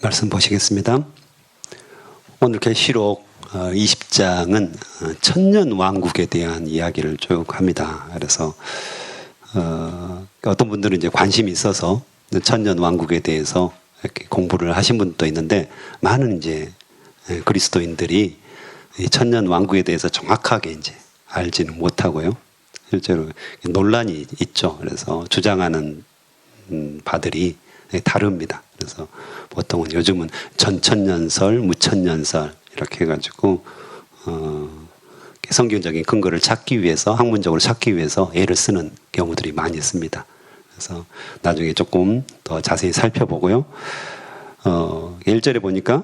말씀 보시겠습니다. 오늘 계시록 20장은 천년 왕국에 대한 이야기를 쭉 합니다. 그래서 어떤 분들은 이제 관심이 있어서 천년 왕국에 대해서 이렇게 공부를 하신 분도 있는데, 많은 이제 그리스도인들이 이 천년 왕국에 대해서 정확하게 이제 알지는 못하고요. 실제로 논란이 있죠. 그래서 주장하는 바들이 다릅니다. 그래서 보통은 요즘은 전천년설, 무천년설 이렇게 해가지고 성경적인 근거를 찾기 위해서, 학문적으로 찾기 위해서 애를 쓰는 경우들이 많이 있습니다. 그래서 나중에 조금 더 자세히 살펴보고요. 1절에 보니까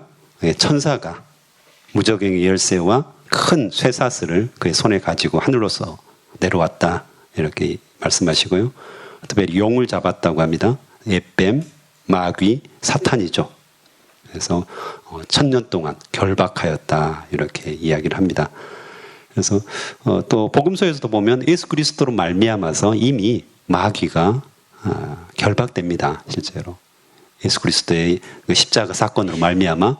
천사가 무저갱의 열쇠와 큰 쇠사슬을 그의 손에 가지고 하늘로서 내려왔다, 이렇게 말씀하시고요. 특별히 용을 잡았다고 합니다. 옅뱀, 마귀, 사탄이죠. 그래서 천년 동안 결박하였다, 이렇게 이야기를 합니다. 그래서 또 복음서에서도 보면 예수 그리스도로 말미암아서 이미 마귀가 결박됩니다. 실제로 예수 그리스도의 그 십자가 사건으로 말미암아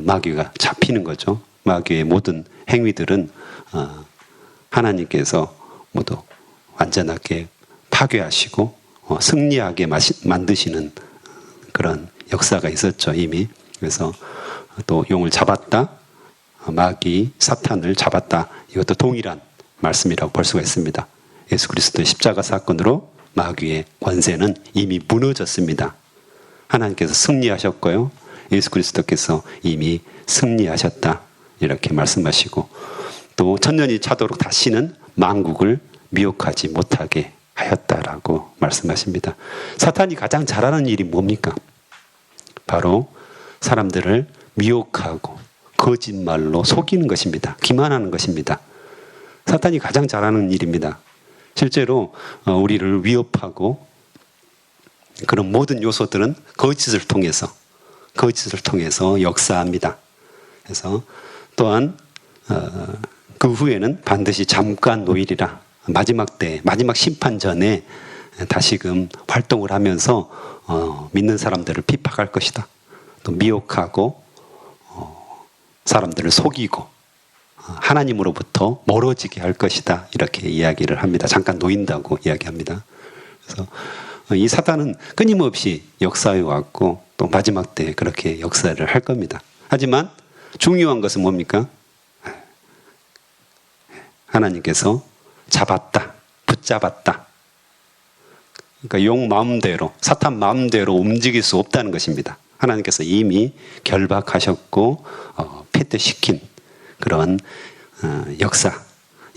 마귀가 잡히는 거죠. 마귀의 모든 행위들은 하나님께서 모두 완전하게 파괴하시고 승리하게 만드시는 그런 역사가 있었죠, 이미. 그래서 또 용을 잡았다, 마귀, 사탄을 잡았다, 이것도 동일한 말씀이라고 볼 수가 있습니다. 예수 그리스도의 십자가 사건으로 마귀의 권세는 이미 무너졌습니다. 하나님께서 승리하셨고요, 예수 그리스도께서 이미 승리하셨다, 이렇게 말씀하시고, 또 천년이 차도록 다시는 만국을 미혹하지 못하게 하였다라고 말씀하십니다. 사탄이 가장 잘하는 일이 뭡니까? 바로 사람들을 미혹하고 거짓말로 속이는 것입니다. 기만하는 것입니다. 사탄이 가장 잘하는 일입니다. 실제로 우리를 위협하고 그런 모든 요소들은 거짓을 통해서 역사합니다. 그래서 또한 그 후에는 반드시 잠깐 노일이라, 마지막 때, 마지막 심판 전에 다시금 활동을 하면서 믿는 사람들을 핍박할 것이다. 또 미혹하고 사람들을 속이고 하나님으로부터 멀어지게 할 것이다, 이렇게 이야기를 합니다. 잠깐 놓인다고 이야기합니다. 그래서 이 사탄은 끊임없이 역사해 왔고 또 마지막 때 그렇게 역사를 할 겁니다. 하지만 중요한 것은 뭡니까? 하나님께서 잡았다, 붙잡았다. 그러니까 용 마음대로, 사탄 마음대로 움직일 수 없다는 것입니다. 하나님께서 이미 결박하셨고 폐퇴시킨 그런 역사,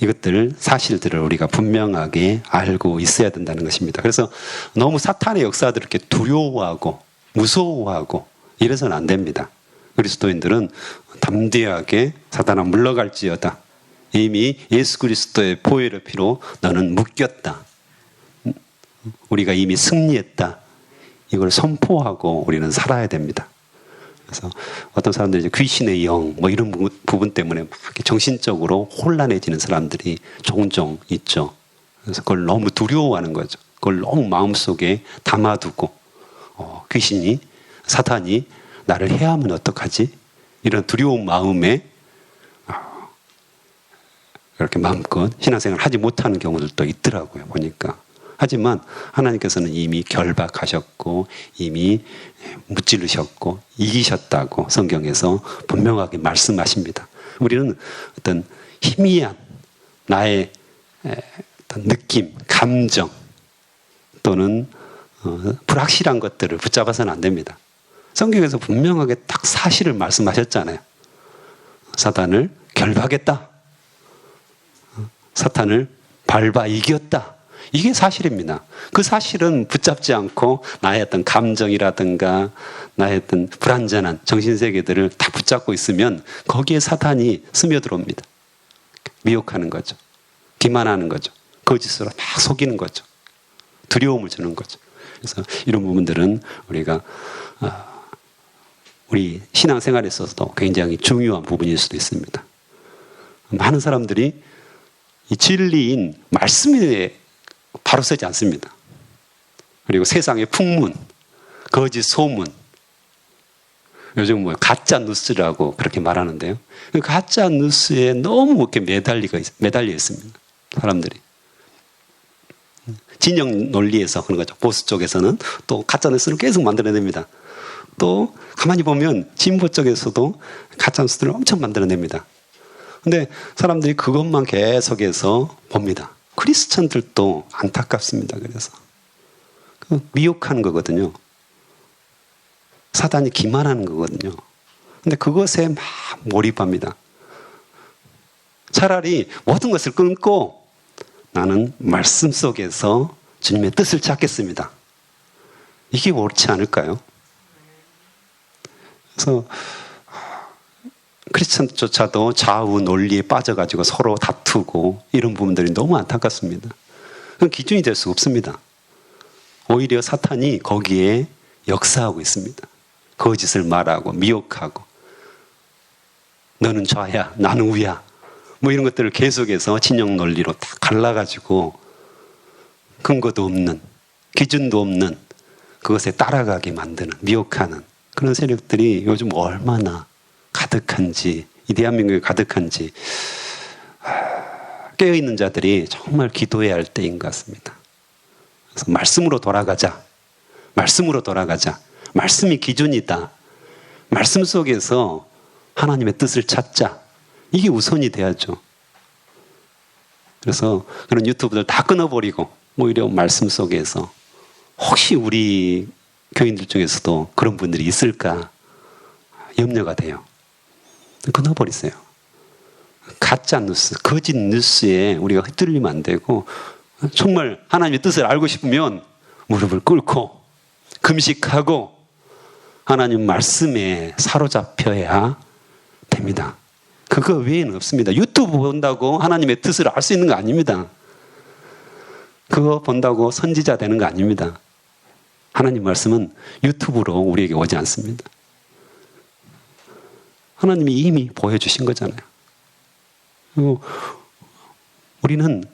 이것들, 사실들을 우리가 분명하게 알고 있어야 된다는 것입니다. 그래서 너무 사탄의 역사들을 이렇게 두려워하고 무서워하고 이래서는 안 됩니다. 그리스도인들은 담대하게 사탄아 물러갈지어다, 이미 예수 그리스도의 보혈의 피로 너는 묶였다, 우리가 이미 승리했다, 이걸 선포하고 우리는 살아야 됩니다. 그래서 어떤 사람들이 이제 귀신의 영 이런 부분 때문에 막 정신적으로 혼란해지는 사람들이 종종 있죠. 그래서 그걸 너무 두려워하는 거죠. 그걸 너무 마음속에 담아두고 귀신이, 사탄이 나를 해하면 어떡하지? 이런 두려운 마음에 이렇게 마음껏 신앙생활을 하지 못하는 경우들도 있더라고요, 보니까. 하지만 하나님께서는 이미 결박하셨고 이미 무찌르셨고 이기셨다고 성경에서 분명하게 말씀하십니다. 우리는 어떤 희미한 나의 어떤 느낌, 감정 또는 불확실한 것들을 붙잡아서는 안 됩니다. 성경에서 분명하게 딱 사실을 말씀하셨잖아요. 사탄을 결박했다, 사탄을 밟아 이겼다, 이게 사실입니다. 그 사실은 붙잡지 않고 나의 어떤 감정이라든가 나의 어떤 불완전한 정신세계들을 다 붙잡고 있으면 거기에 사탄이 스며들어옵니다. 미혹하는 거죠. 기만하는 거죠. 거짓으로 막 속이는 거죠. 두려움을 주는 거죠. 그래서 이런 부분들은 우리가 우리 신앙생활에 있어서도 굉장히 중요한 부분일 수도 있습니다. 많은 사람들이 이 진리인 말씀에 바로 서지 않습니다. 그리고 세상의 풍문, 거짓 소문, 요즘 뭐 가짜 뉴스라고 그렇게 말하는데요. 그 가짜 뉴스에 너무 이렇게 매달려 있습니다. 사람들이. 진영 논리에서 그런 거죠. 보수 쪽에서는 또 가짜 뉴스를 계속 만들어냅니다. 또 가만히 보면 진보 쪽에서도 가짜 뉴스를 엄청 만들어냅니다. 근데 사람들이 그것만 계속해서 봅니다. 크리스천들도 안타깝습니다. 그래서 미혹하는 거거든요. 사단이 기만하는 거거든요. 근데 그것에 막 몰입합니다. 차라리 모든 것을 끊고 나는 말씀 속에서 주님의 뜻을 찾겠습니다. 이게 옳지 않을까요? 그래서 크리스천조차도 좌우 논리에 빠져가지고 서로 다투고 이런 부분들이 너무 안타깝습니다. 그건 기준이 될 수 없습니다. 오히려 사탄이 거기에 역사하고 있습니다. 거짓을 말하고 미혹하고 너는 좌야 나는 우야 뭐 이런 것들을 계속해서 진영 논리로 다 갈라가지고 근거도 없는 기준도 없는 그것에 따라가게 만드는 미혹하는 그런 세력들이 요즘 얼마나 가득한지 이 대한민국에 가득한지 깨어있는 자들이 정말 기도해야 할 때인 것 같습니다. 그래서 말씀으로 돌아가자. 말씀으로 돌아가자. 말씀이 기준이다. 말씀 속에서 하나님의 뜻을 찾자. 이게 우선이 돼야죠. 그래서 그런 유튜브들 다 끊어버리고 오히려 말씀 속에서 혹시 우리 교인들 중에서도 그런 분들이 있을까 염려가 돼요. 끊어버리세요. 가짜 뉴스, 거짓 뉴스에 우리가 휘둘리면 안 되고 정말 하나님의 뜻을 알고 싶으면 무릎을 꿇고 금식하고 하나님 말씀에 사로잡혀야 됩니다. 그거 외에는 없습니다. 유튜브 본다고 하나님의 뜻을 알 수 있는 거 아닙니다. 그거 본다고 선지자 되는 거 아닙니다. 하나님 말씀은 유튜브로 우리에게 오지 않습니다. 하나님이 이미 보여주신 거잖아요. 그리고 우리는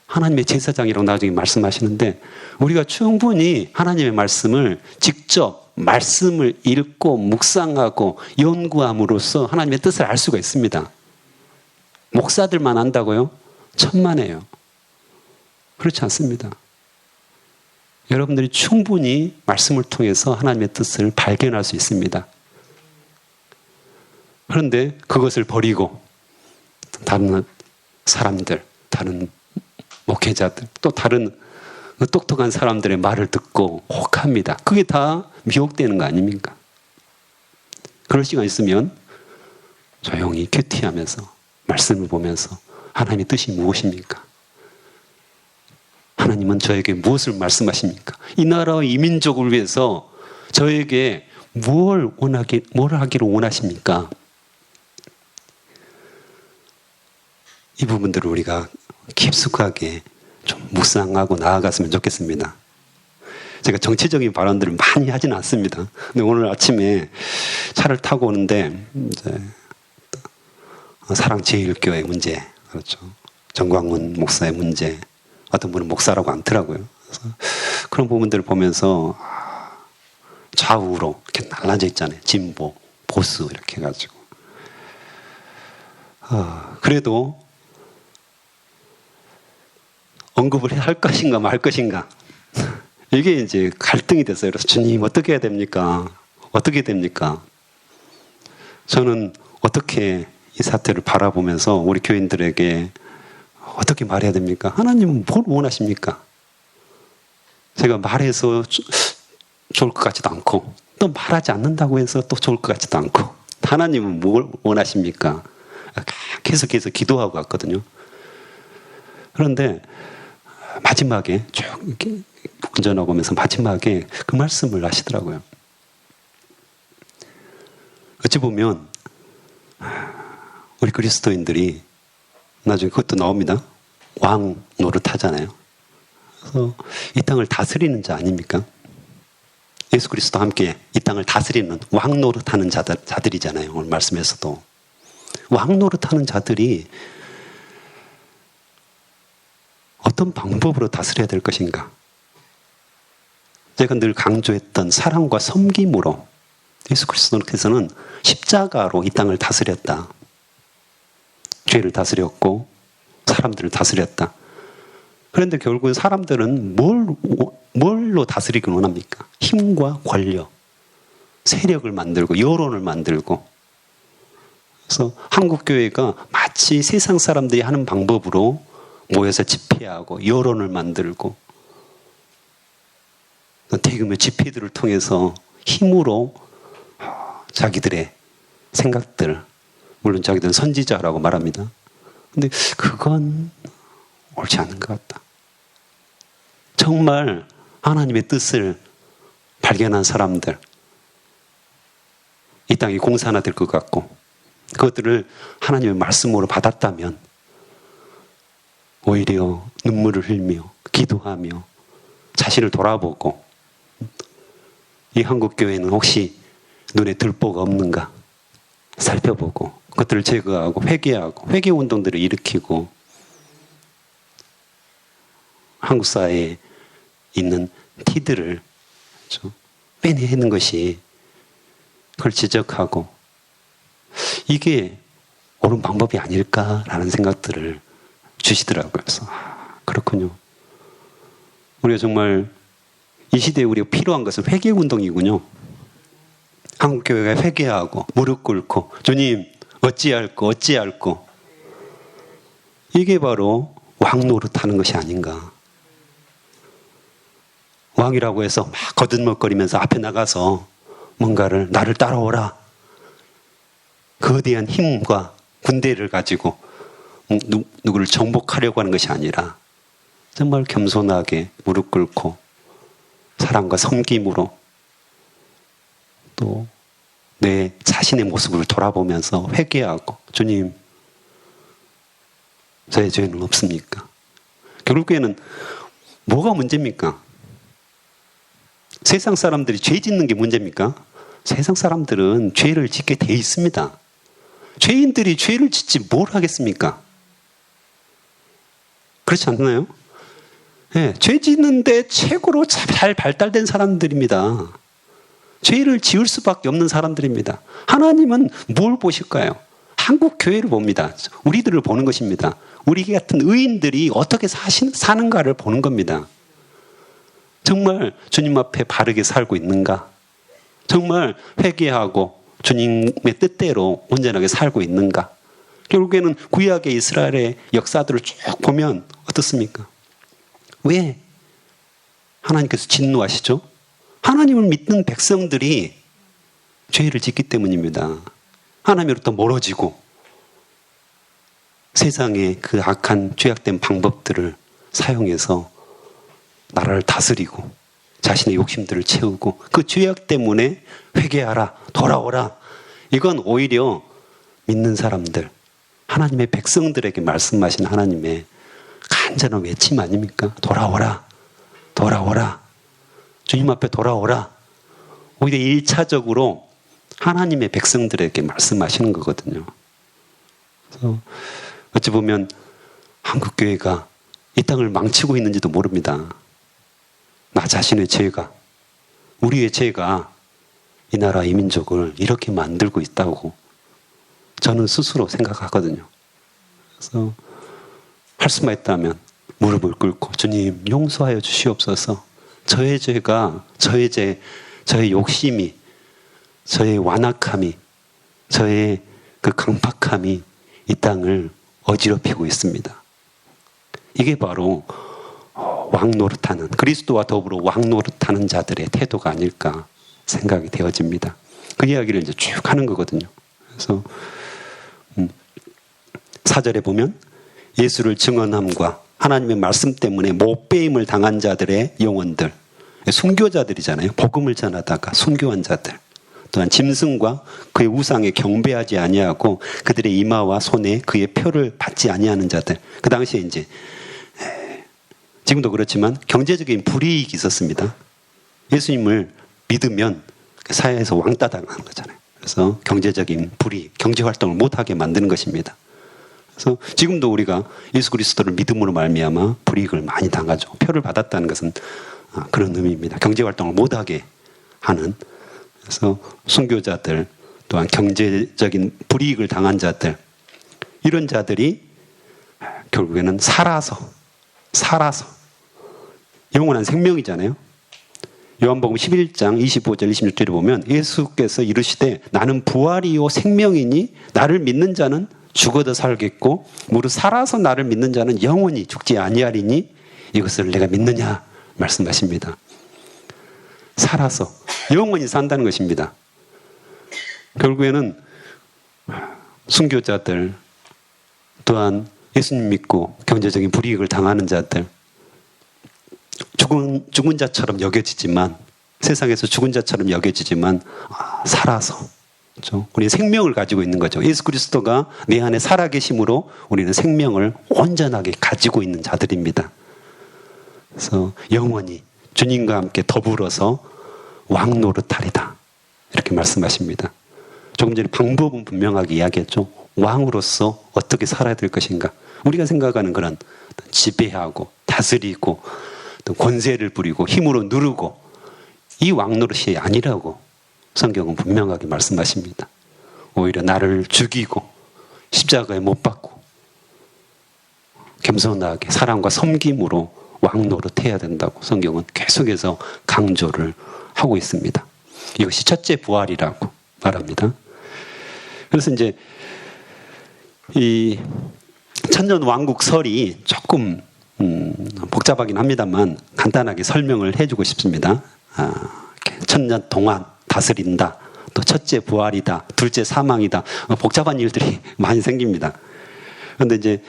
하나님의 제사장이라고 나중에 말씀하시는데 우리가 충분히 하나님의 말씀을 직접 말씀을 읽고 묵상하고 연구함으로써 하나님의 뜻을 알 수가 있습니다. 목사들만 안다고요? 천만에요. 그렇지 않습니다. 여러분들이 충분히 말씀을 통해서 하나님의 뜻을 발견할 수 있습니다. 그런데 그것을 버리고 다른 사람들, 다른 목회자들, 또 다른 똑똑한 사람들의 말을 듣고 혹합니다. 그게 다 미혹되는 거 아닙니까? 그럴 시간 있으면 조용히 큐티하면서 말씀을 보면서 하나님의 뜻이 무엇입니까? 하나님은 저에게 무엇을 말씀하십니까? 이 나라와 이 민족을 위해서 저에게 뭘 하기를 원하십니까? 이 부분들을 우리가 깊숙하게 좀 묵상하고 나아갔으면 좋겠습니다. 제가 정치적인 발언들을 많이 하지는 않습니다. 근데 오늘 아침에 차를 타고 오는데 이제 사랑제일교회 문제, 그렇죠. 정광훈 목사의 문제, 어떤 분은 목사라고 않더라고요. 그래서 그런 부분들을 보면서 좌우로 이렇게 날라져 있잖아요. 진보, 보수 이렇게 해가지고 그래도 언급을 할 것인가 말 것인가 이게 이제 갈등이 됐어요. 그래서 주님 어떻게 해야 됩니까? 어떻게 됩니까? 저는 어떻게 이 사태를 바라보면서 우리 교인들에게 어떻게 말해야 됩니까? 하나님은 뭘 원하십니까? 제가 말해서 좋을 것 같지도 않고 또 말하지 않는다고 해서 또 좋을 것 같지도 않고 하나님은 뭘 원하십니까? 계속해서 기도하고 왔거든요. 그런데 마지막에 쭉 이렇게 운전하고 오면서 마지막에 그 말씀을 하시더라고요. 어찌 보면 우리 그리스도인들이 나중에 그것도 나옵니다. 왕 노릇하잖아요. 그래서 이 땅을 다스리는 자 아닙니까? 예수 그리스도와 함께 이 땅을 다스리는 왕 노릇하는 자들이잖아요. 오늘 말씀에서도 왕 노릇하는 자들이 어떤 방법으로 다스려야 될 것인가? 제가 늘 강조했던 사랑과 섬김으로 예수 그리스도께서는 십자가로 이 땅을 다스렸다. 죄를 다스렸고 사람들을 다스렸다. 그런데 결국은 사람들은 뭘로 다스리길 원합니까? 힘과 권력, 세력을 만들고 여론을 만들고. 그래서 한국교회가 마치 세상 사람들이 하는 방법으로 모여서 집회하고 여론을 만들고 대규모 집회들을 통해서 힘으로 자기들의 생각들, 물론 자기들은 선지자라고 말합니다. 근데 그건 옳지 않은 것 같다. 정말 하나님의 뜻을 발견한 사람들, 이 땅이 공산화될 것 같고 그것들을 하나님의 말씀으로 받았다면 오히려 눈물을 흘리며 기도하며 자신을 돌아보고 이 한국교회는 혹시 눈에 들보가 없는가 살펴보고 그것들을 제거하고 회개하고 회개운동들을 일으키고 한국 사회에 있는 티들을 빼내는 것이 그걸 지적하고 이게 옳은 방법이 아닐까라는 생각들을 주시더라고요. 그래서 그렇군요. 우리가 정말 이 시대에 우리가 필요한 것은 회개운동이군요. 한국교회가 회개하고 무릎 꿇고 주님 어찌할꼬 어찌할꼬 이게 바로 왕 노릇하는 것이 아닌가. 왕이라고 해서 막 거듭먹거리면서 앞에 나가서 뭔가를 나를 따라오라. 거대한 힘과 군대를 가지고 누구를 정복하려고 하는 것이 아니라 정말 겸손하게 무릎 꿇고 사랑과 섬김으로 또 내 자신의 모습을 돌아보면서 회개하고 주님 저의 죄는 없습니까? 결국에는 뭐가 문제입니까? 세상 사람들이 죄 짓는 게 문제입니까? 세상 사람들은 죄를 짓게 돼 있습니다. 죄인들이 죄를 짓지 뭘 하겠습니까? 그렇지 않나요? 네, 죄 짓는데 최고로 잘 발달된 사람들입니다. 죄를 지을 수밖에 없는 사람들입니다. 하나님은 뭘 보실까요? 한국 교회를 봅니다. 우리들을 보는 것입니다. 우리 같은 의인들이 어떻게 사는가를 보는 겁니다. 정말 주님 앞에 바르게 살고 있는가? 정말 회개하고 주님의 뜻대로 온전하게 살고 있는가? 결국에는 구약의 이스라엘의 역사들을 쭉 보면 어떻습니까? 왜 하나님께서 진노하시죠? 하나님을 믿는 백성들이 죄를 짓기 때문입니다. 하나님으로부터 멀어지고 세상의 그 악한 죄악된 방법들을 사용해서 나라를 다스리고 자신의 욕심들을 채우고 그 죄악 때문에 회개하라, 돌아오라. 이건 오히려 믿는 사람들, 하나님의 백성들에게 말씀하신 하나님의 간절한 외침 아닙니까? 돌아오라, 돌아오라. 주님 앞에 돌아오라. 오히려 1차적으로 하나님의 백성들에게 말씀하시는 거거든요. 그래서 어찌 보면 한국교회가 이 땅을 망치고 있는지도 모릅니다. 나 자신의 죄가, 우리의 죄가 이 나라 이 민족을 이렇게 만들고 있다고 저는 스스로 생각하거든요. 그래서 할 수만 있다면 무릎을 꿇고 주님 용서하여 주시옵소서. 저의 죄가, 저의 죄, 저의 욕심이, 저의 완악함이, 저의 그 강팍함이 이 땅을 어지럽히고 있습니다. 이게 바로 왕 노릇하는, 그리스도와 더불어 왕 노릇하는 자들의 태도가 아닐까 생각이 되어집니다. 그 이야기를 이제 쭉 하는 거거든요. 그래서 4절에 보면 예수를 증언함과 하나님의 말씀 때문에 못배임을 당한 자들의 영혼들, 순교자들이잖아요. 복음을 전하다가 순교한 자들. 또한 짐승과 그의 우상에 경배하지 아니하고 그들의 이마와 손에 그의 표를 받지 아니하는 자들. 그 당시에 이제 지금도 그렇지만 경제적인 불이익이 있었습니다. 예수님을 믿으면 사회에서 왕따 당하는 거잖아요. 그래서 경제적인 불이익, 경제 활동을 못하게 만드는 것입니다. 그래서 지금도 우리가 예수 그리스도를 믿음으로 말미암아 불이익을 많이 당하죠. 표를 받았다는 것은 그런 의미입니다. 경제 활동을 못하게 하는 그래서 순교자들, 또한 경제적인 불이익을 당한 자들, 이런 자들이 결국에는 살아서 영원한 생명이잖아요. 요한복음 11장 25절 26절에 보면 예수께서 이르시되 나는 부활이요 생명이니 나를 믿는 자는 죽어도 살겠고 무릇 살아서 나를 믿는 자는 영원히 죽지 아니하리니 이것을 내가 믿느냐 말씀하십니다. 살아서 영원히 산다는 것입니다. 결국에는 순교자들, 또한 예수님 믿고 경제적인 불이익을 당하는 자들, 죽은 자처럼 여겨지지만, 세상에서 죽은 자처럼 여겨지지만 살아서, 그렇죠? 우리는 생명을 가지고 있는 거죠. 예수 그리스도가 내 안에 살아계심으로 우리는 생명을 온전하게 가지고 있는 자들입니다. 그래서 영원히 주님과 함께 더불어서 왕노릇하리다, 이렇게 말씀하십니다. 조금 전에 방법은 분명하게 이야기했죠. 왕으로서 어떻게 살아야 될 것인가. 우리가 생각하는 그런 지배하고 다스리고 또 권세를 부리고 힘으로 누르고, 이 왕노릇이 아니라고 성경은 분명하게 말씀하십니다. 오히려 나를 죽이고 십자가에 못 박고 겸손하게 사랑과 섬김으로 왕노릇해야 된다고 성경은 계속해서 강조를 하고 있습니다. 이것이 첫째 부활이라고 말합니다. 그래서 이제 이 천년왕국설이 조금 복잡하긴 합니다만 간단하게 설명을 해주고 싶습니다. 천년 동안 다스린다, 또 첫째 부활이다, 둘째 사망이다, 복잡한 일들이 많이 생깁니다. 그런데 이제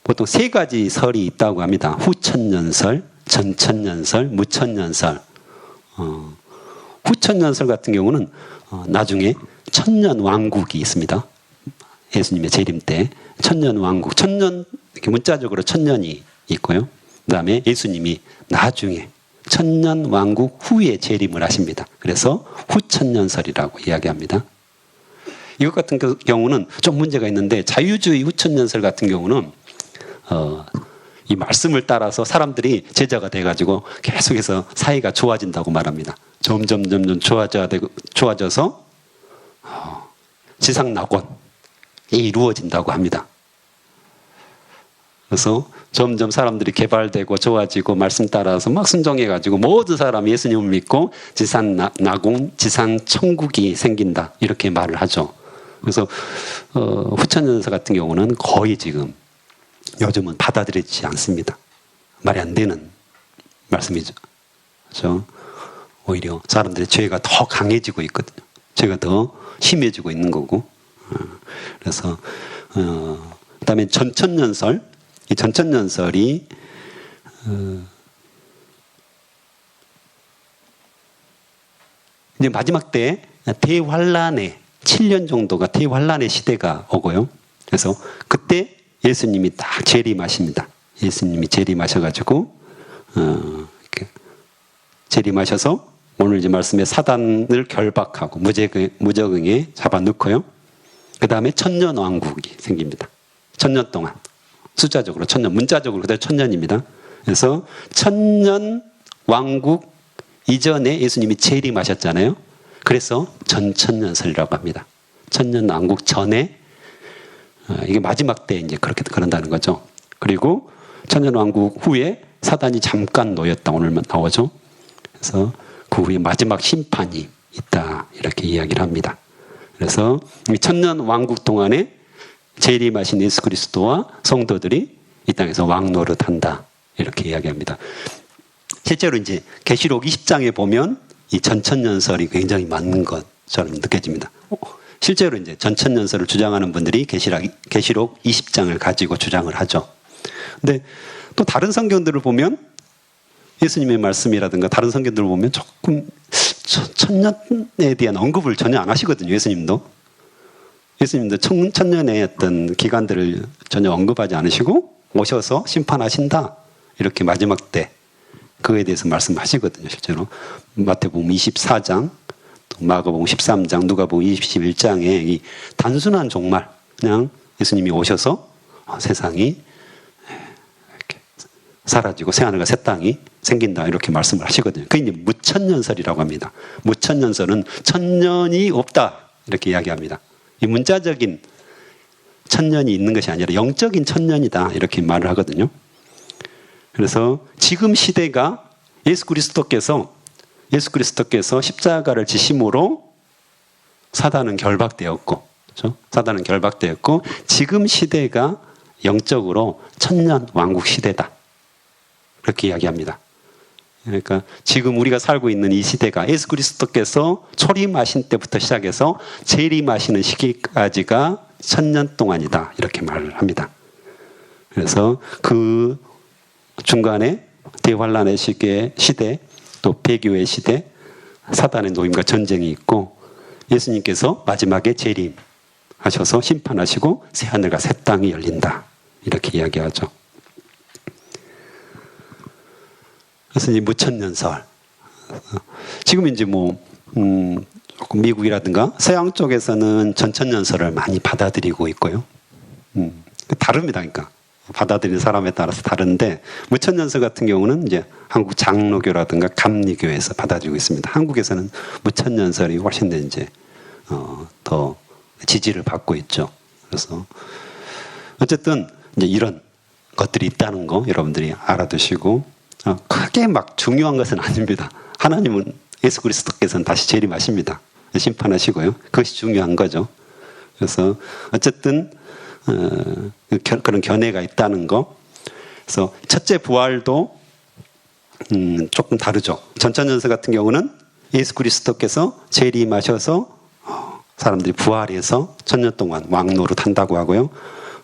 보통 세 가지 설이 있다고 합니다. 후천년설, 전천년설, 무천년설. 후천년설 같은 경우는 나중에 천년왕국이 있습니다. 예수님의 재림 때 천년왕국, 천년, 이렇게 문자적으로 천년이 있고요. 그 다음에 예수님이 나중에 천년왕국 후에 재림을 하십니다. 그래서 후천년설이라고 이야기합니다. 이것 같은 경우는 좀 문제가 있는데, 자유주의 후천년설 같은 경우는 이 말씀을 따라서 사람들이 제자가 돼가지고 계속해서 사이가 좋아진다고 말합니다. 점점 좋아져서 지상낙원이 이루어진다고 합니다. 그래서 점점 사람들이 개발되고 좋아지고 말씀 따라서 막 순종해가지고 모든 사람이 예수님을 믿고 지상낙원, 지상천국이 생긴다, 이렇게 말을 하죠. 그래서 후천년설 같은 경우는 거의 지금 요즘은 받아들이지 않습니다. 말이 안 되는 말씀이죠. 그렇죠? 오히려 사람들의 죄가 더 강해지고 있거든요. 죄가 더 심해지고 있는 거고. 그래서 그다음에 전천년설, 이 전천년설이 이제 마지막 때 대환란의 7년 정도가 대환란의 시대가 오고요. 그래서 그때 예수님이 딱 재림하십니다. 예수님이 재림하셔가지고 재림하셔서 오늘 이제 말씀에 사단을 결박하고 무적응에 잡아넣고요. 그 다음에 천년왕국이 생깁니다. 천년 동안. 숫자적으로 천년, 문자적으로 그대로 천년입니다. 그래서 천년왕국 이전에 예수님이 재림하셨잖아요. 그래서 전천년설이라고 합니다. 천년왕국 전에, 이게 마지막 때 이제 그렇게 그런다는 거죠. 그리고 천년왕국 후에 사단이 잠깐 놓였다, 오늘 나오죠. 그래서 그 후에 마지막 심판이 있다, 이렇게 이야기를 합니다. 그래서 천년왕국 동안에 재림하신 예수 그리스도와 성도들이 이 땅에서 왕노릇한다, 이렇게 이야기합니다. 실제로 이제 계시록 20장에 보면 이 전천년설이 굉장히 맞는 것처럼 느껴집니다. 실제로 이제 전천년설을 주장하는 분들이 계시록 20장을 가지고 주장을 하죠. 근데 또 다른 성경들을 보면, 예수님의 말씀이라든가 다른 성경들을 보면 조금 천년에 대한 언급을 전혀 안 하시거든요. 예수님도 천년의 어떤 기간들을 전혀 언급하지 않으시고 오셔서 심판하신다, 이렇게 마지막 때 그거에 대해서 말씀하시거든요. 실제로 마태복음 24장, 또 마가복음 13장, 누가복음 21장에 이 단순한 종말, 그냥 예수님이 오셔서 세상이 이렇게 사라지고 새하늘과 새 땅이 생긴다 이렇게 말씀을 하시거든요. 그게 이제 무천년설이라고 합니다. 무천년설은 천년이 없다 이렇게 이야기합니다. 이 문자적인 천년이 있는 것이 아니라 영적인 천년이다 이렇게 말을 하거든요. 그래서 지금 시대가 예수 그리스도께서 십자가를 지심으로 사단은 결박되었고, 그렇죠? 사단은 결박되었고 지금 시대가 영적으로 천년 왕국 시대다 그렇게 이야기합니다. 그러니까 지금 우리가 살고 있는 이 시대가 예수 그리스도께서 초림하신 때부터 시작해서 재림하시는 시기까지가 천년 동안이다 이렇게 말을 합니다. 그래서 그 중간에 대환란의 시대 또 배교의 시대 사단의 노임과 전쟁이 있고 예수님께서 마지막에 재림하셔서 심판하시고 새하늘과 새 땅이 열린다 이렇게 이야기하죠. 그래서 이 무천년설 지금 이제 조금 미국이라든가 서양 쪽에서는 전천년설을 많이 받아들이고 있고요. 다릅니다. 그러니까 받아들이는 사람에 따라서 다른데 무천년설 같은 경우는 이제 한국 장로교라든가 감리교에서 받아들이고 있습니다. 한국에서는 무천년설이 훨씬 더 이제 더 지지를 받고 있죠. 그래서 어쨌든 이제 이런 것들이 있다는 거 여러분들이 알아두시고 크게 막 중요한 것은 아닙니다. 하나님은 예수 그리스도께서는 다시 재림하십니다. 심판하시고요. 그것이 중요한 거죠. 그래서 어쨌든 그런 견해가 있다는 거. 그래서 첫째 부활도 조금 다르죠. 전천년설 같은 경우는 예수 그리스도께서 재림하셔서 사람들이 부활해서 천년 동안 왕노릇 한다고 하고요.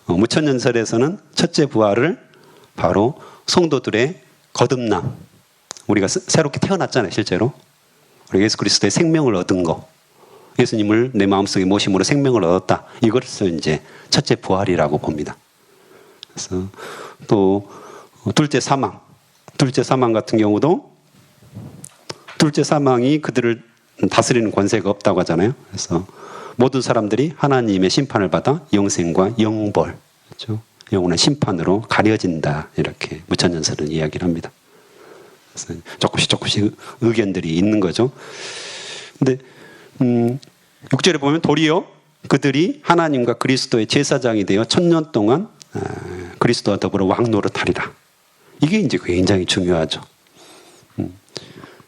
무천년설에서는 첫째 부활을 바로 성도들의 거듭남, 우리가 새롭게 태어났잖아요. 실제로 우리 예수 그리스도의 생명을 얻은 거, 예수님을 내 마음속에 모심으로 생명을 얻었다, 이것을 이제 첫째 부활이라고 봅니다. 그래서 또 둘째 사망 같은 경우도 둘째 사망이 그들을 다스리는 권세가 없다고 하잖아요. 그래서 모든 사람들이 하나님의 심판을 받아 영생과 영벌, 그렇죠? 영원한 심판으로 가려진다 이렇게 무천년설은 이야기를 합니다. 그래서 조금씩 의견들이 있는 거죠. 근데 6절에 보면 도리어 그들이 하나님과 그리스도의 제사장이 되어 천년 동안 그리스도와 더불어 왕노릇하리라. 이게 이제 굉장히 중요하죠.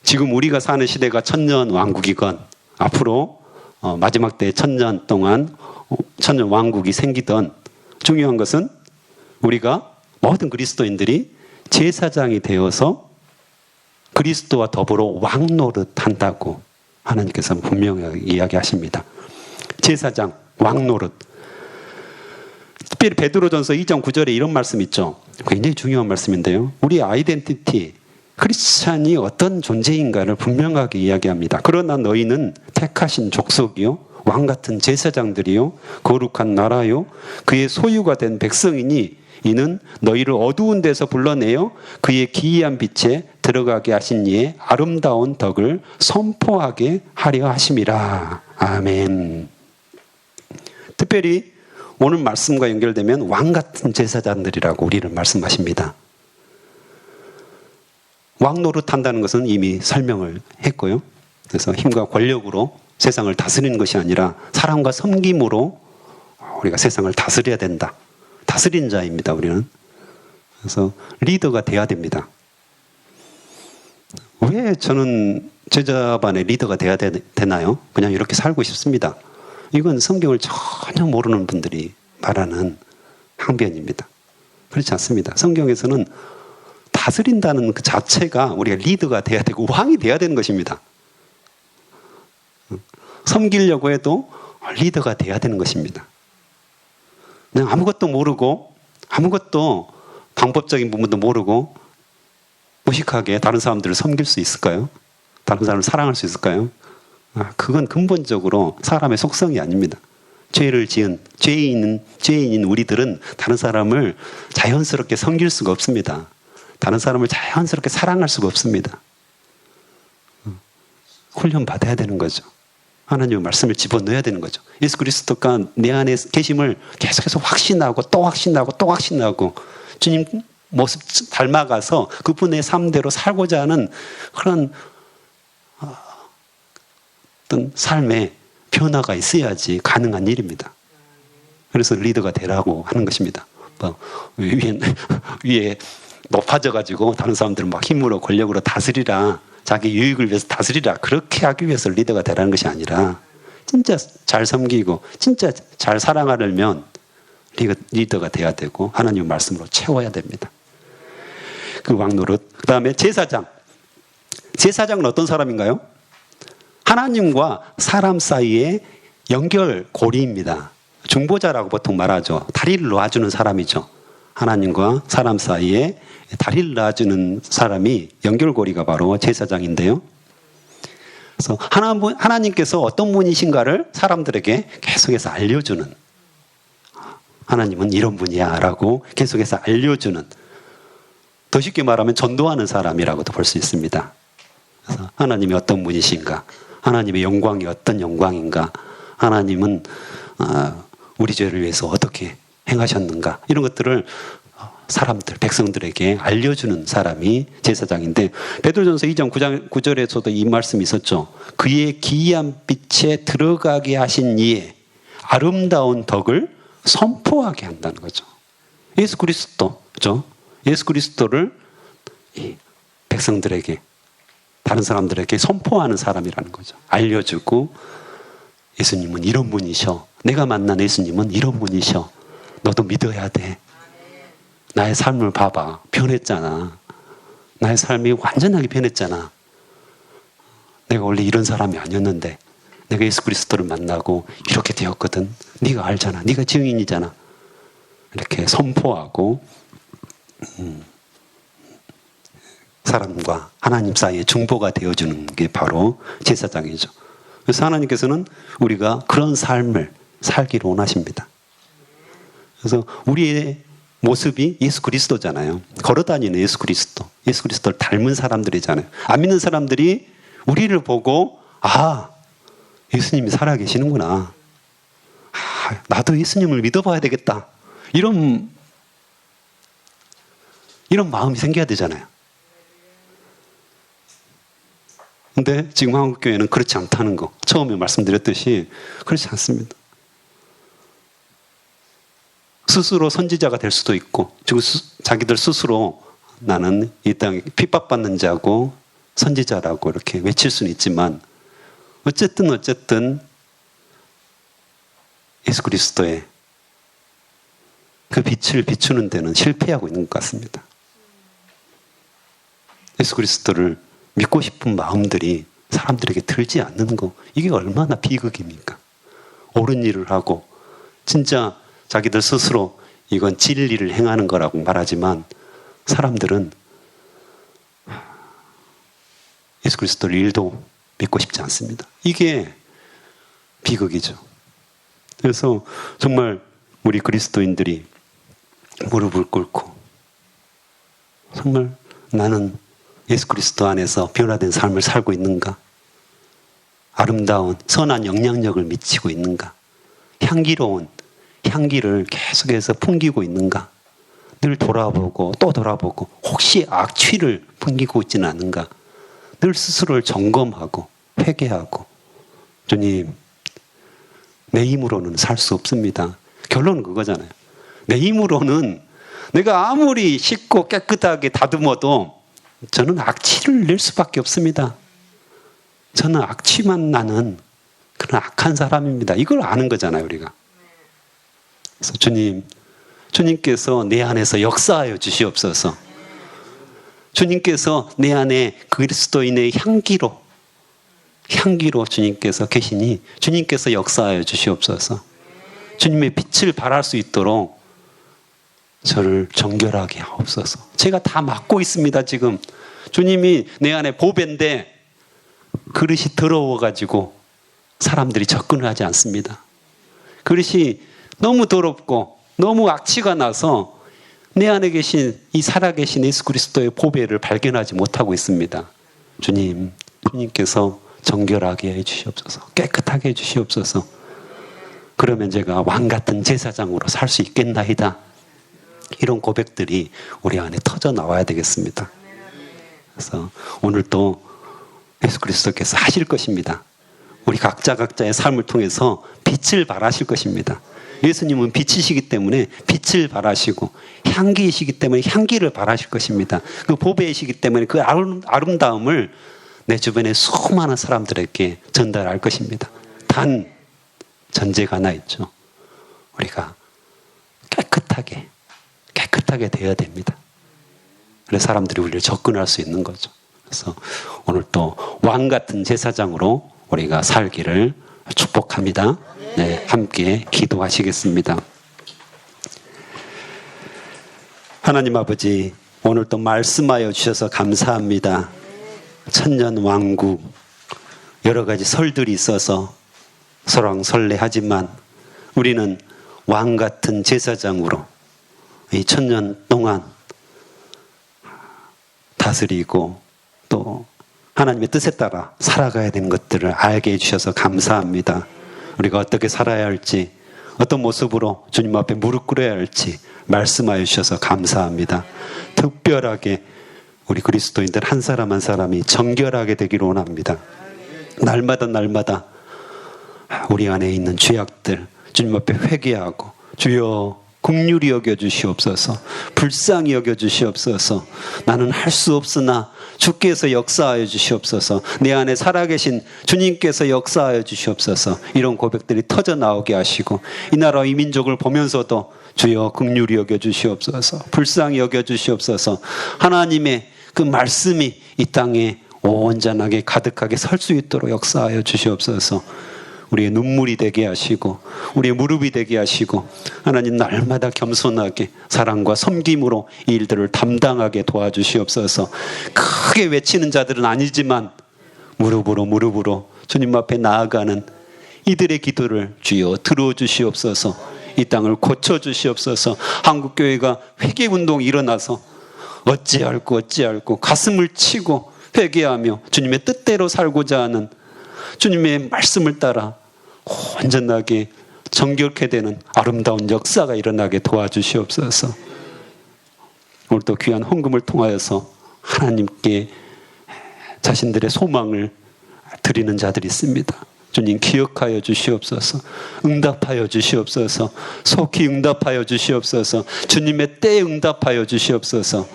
지금 우리가 사는 시대가 천년 왕국이건 앞으로 마지막 때 천년 동안 천년 왕국이 생기던 중요한 것은 우리가 모든 그리스도인들이 제사장이 되어서 그리스도와 더불어 왕노릇한다고 하나님께서는 분명히 이야기하십니다. 제사장, 왕노릇. 특별히 베드로전서 2장 9절에 이런 말씀 있죠. 굉장히 중요한 말씀인데요. 우리의 아이덴티티, 크리스찬이 어떤 존재인가를 분명하게 이야기합니다. 그러나 너희는 택하신 족속이요, 왕같은 제사장들이요, 거룩한 나라요, 그의 소유가 된 백성이니 이는 너희를 어두운 데서 불러내어 그의 기이한 빛에 들어가게 하신 이의 아름다운 덕을 선포하게 하려 하심이라. 아멘. 특별히 오늘 말씀과 연결되면 왕같은 제사장들이라고 우리를 말씀하십니다. 왕노릇한다는 것은 이미 설명을 했고요. 그래서 힘과 권력으로 세상을 다스리는 것이 아니라 사랑과 섬김으로 우리가 세상을 다스려야 된다. 다스린 자입니다, 우리는. 그래서 리더가 돼야 됩니다. 왜 저는 제자반의 리더가 돼야 되나요? 그냥 이렇게 살고 싶습니다. 이건 성경을 전혀 모르는 분들이 말하는 항변입니다. 그렇지 않습니다. 성경에서는 다스린다는 그 자체가 우리가 리더가 돼야 되고 왕이 돼야 되는 것입니다. 섬기려고 해도 리더가 돼야 되는 것입니다. 그냥 아무것도 모르고 아무것도 방법적인 부분도 모르고 무식하게 다른 사람들을 섬길 수 있을까요? 다른 사람을 사랑할 수 있을까요? 그건 근본적으로 사람의 속성이 아닙니다. 죄를 지은 죄인인 우리들은 다른 사람을 자연스럽게 섬길 수가 없습니다. 다른 사람을 자연스럽게 사랑할 수가 없습니다. 훈련 받아야 되는 거죠. 하나님의 말씀을 집어넣어야 되는 거죠. 예수 그리스도가 내 안에 계심을 계속해서 확신하고 또 확신하고 또 확신하고 주님 모습 닮아가서 그분의 삶대로 살고자 하는 그런 어떤 삶의 변화가 있어야지 가능한 일입니다. 그래서 리더가 되라고 하는 것입니다. 위에 높아져가지고 다른 사람들은 막 힘으로 권력으로 다스리라, 자기 유익을 위해서 다스리라, 그렇게 하기 위해서 리더가 되라는 것이 아니라 진짜 잘 섬기고 진짜 잘 사랑하려면 리더가 돼야 되고 하나님의 말씀으로 채워야 됩니다. 그 왕노릇. 그 다음에 제사장. 제사장은 어떤 사람인가요? 하나님과 사람 사이의 연결고리입니다. 중보자라고 보통 말하죠. 다리를 놔주는 사람이죠. 하나님과 사람 사이에 다리를 놔주는 사람이 연결고리가 바로 제사장인데요. 그래서 하나님께서 어떤 분이신가를 사람들에게 계속해서 알려주는, 하나님은 이런 분이야 라고 계속해서 알려주는, 더 쉽게 말하면 전도하는 사람이라고도 볼 수 있습니다. 그래서 하나님이 어떤 분이신가, 하나님의 영광이 어떤 영광인가, 하나님은 우리 죄를 위해서 어떻게 행하셨는가, 이런 것들을 사람들, 백성들에게 알려주는 사람이 제사장인데, 베드로전서 2장 9절에서도 이 말씀이 있었죠. 그의 기이한 빛에 들어가게 하신 이의 아름다운 덕을 선포하게 한다는 거죠. 예수 그리스도죠. 예수 그리스도를 백성들에게, 다른 사람들에게 선포하는 사람이라는 거죠. 알려주고, 예수님은 이런 분이셔. 내가 만난 예수님은 이런 분이셔. 너도 믿어야 돼. 나의 삶을 봐봐. 변했잖아. 나의 삶이 완전하게 변했잖아. 내가 원래 이런 사람이 아니었는데 내가 예수 그리스도를 만나고 이렇게 되었거든. 네가 알잖아. 네가 증인이잖아. 이렇게 선포하고 사람과 하나님 사이에 중보가 되어주는 게 바로 제사장이죠. 그래서 하나님께서는 우리가 그런 삶을 살기를 원하십니다. 그래서 우리의 모습이 예수 그리스도잖아요. 걸어다니는 예수 그리스도. 예수 그리스도를 닮은 사람들이잖아요. 안 믿는 사람들이 우리를 보고, 아, 예수님이 살아계시는구나. 아, 나도 예수님을 믿어봐야 되겠다. 이런 마음이 생겨야 되잖아요. 근데 지금 한국교회는 그렇지 않다는 거. 처음에 말씀드렸듯이 그렇지 않습니다. 스스로 선지자가 될 수도 있고, 자기들 스스로 나는 이 땅에 핍박받는 자고 선지자라고 이렇게 외칠 수는 있지만, 어쨌든 예수 그리스도의 그 빛을 비추는 데는 실패하고 있는 것 같습니다. 예수 그리스도를 믿고 싶은 마음들이 사람들에게 들지 않는 거, 이게 얼마나 비극입니까? 옳은 일을 하고 진짜 자기들 스스로 이건 진리를 행하는 거라고 말하지만 사람들은 예수 그리스도를 일도 믿고 싶지 않습니다. 이게 비극이죠. 그래서 정말 우리 그리스도인들이 무릎을 꿇고 정말 나는 예수 그리스도 안에서 변화된 삶을 살고 있는가? 아름다운 선한 영향력을 미치고 있는가? 향기로운 향기를 계속해서 풍기고 있는가? 늘 돌아보고 또 돌아보고 혹시 악취를 풍기고 있지는 않은가? 늘 스스로를 점검하고 회개하고, 주님, 내 힘으로는 살 수 없습니다. 결론은 그거잖아요. 내 힘으로는 내가 아무리 씻고 깨끗하게 다듬어도 저는 악취를 낼 수밖에 없습니다. 저는 악취만 나는 그런 악한 사람입니다. 이걸 아는 거잖아요, 우리가. 그래서 주님께서 내 안에서 역사하여 주시옵소서. 주님께서 내 안에 그리스도인의 향기로 주님께서 계시니 주님께서 역사하여 주시옵소서. 주님의 빛을 발할 수 있도록 저를 정결하게 하옵소서. 제가 다 맡고 있습니다, 지금. 주님이 내 안에 보배인데 그릇이 더러워가지고 사람들이 접근을 하지 않습니다. 그릇이 너무 더럽고 너무 악취가 나서 내 안에 계신 이 살아계신 예수 그리스도의 보배를 발견하지 못하고 있습니다. 주님께서 정결하게 해주시옵소서. 깨끗하게 해주시옵소서. 그러면 제가 왕같은 제사장으로 살 수 있겠나이다. 이런 고백들이 우리 안에 터져 나와야 되겠습니다. 그래서 오늘 또 예수 그리스도께서 하실 것입니다. 우리 각자의 삶을 통해서 빛을 발하실 것입니다. 예수님은 빛이시기 때문에 빛을 발하시고 향기이시기 때문에 향기를 발하실 것입니다. 그 보배이시기 때문에 그 아름다움을 내 주변의 수많은 사람들에게 전달할 것입니다. 단 전제가 하나 있죠. 우리가 깨끗하게 되어야 됩니다. 그래서 사람들이 우리를 접근할 수 있는 거죠. 그래서 오늘 또 왕 같은 제사장으로 우리가 살기를 축복합니다. 네, 함께 기도하시겠습니다. 하나님 아버지, 오늘 또 말씀하여 주셔서 감사합니다. 천년왕국, 여러 가지 설들이 있어서 설왕설래하지만 우리는 왕 같은 제사장으로 이 천년 동안 다스리고 또 하나님의 뜻에 따라 살아가야 되는 것들을 알게 해주셔서 감사합니다. 우리가 어떻게 살아야 할지, 어떤 모습으로 주님 앞에 무릎 꿇어야 할지 말씀하여 주셔서 감사합니다. 특별하게 우리 그리스도인들 한 사람 한 사람이 정결하게 되기를 원합니다. 날마다 우리 안에 있는 죄악들 주님 앞에 회개하고, 주여 긍휼히 여겨주시옵소서, 불쌍히 여겨주시옵소서, 나는 할 수 없으나 주께서 역사하여 주시옵소서, 내 안에 살아계신 주님께서 역사하여 주시옵소서, 이런 고백들이 터져 나오게 하시고, 이 나라 이 민족을 보면서도 주여 긍휼히 여겨주시옵소서, 불쌍히 여겨주시옵소서, 하나님의 그 말씀이 이 땅에 온전하게 가득하게 설 수 있도록 역사하여 주시옵소서. 우리의 눈물이 되게 하시고 우리의 무릎이 되게 하시고, 하나님 날마다 겸손하게 사랑과 섬김으로 이 일들을 담당하게 도와주시옵소서. 크게 외치는 자들은 아니지만 무릎으로 주님 앞에 나아가는 이들의 기도를 주여 들어주시옵소서. 이 땅을 고쳐주시옵소서. 한국교회가 회개운동이 일어나서 어찌할고 가슴을 치고 회개하며 주님의 뜻대로 살고자 하는, 주님의 말씀을 따라 온전하게 정결케 되는 아름다운 역사가 일어나게 도와주시옵소서. 오늘 또 귀한 헌금을 통하여서 하나님께 자신들의 소망을 드리는 자들이 있습니다. 주님 기억하여 주시옵소서, 응답하여 주시옵소서, 속히 응답하여 주시옵소서, 주님의 때에 응답하여 주시옵소서.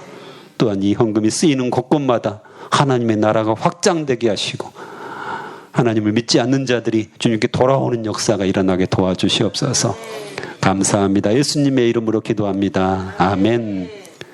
또한 이 헌금이 쓰이는 곳곳마다 하나님의 나라가 확장되게 하시고, 하나님을 믿지 않는 자들이 주님께 돌아오는 역사가 일어나게 도와주시옵소서. 감사합니다. 예수님의 이름으로 기도합니다. 아멘.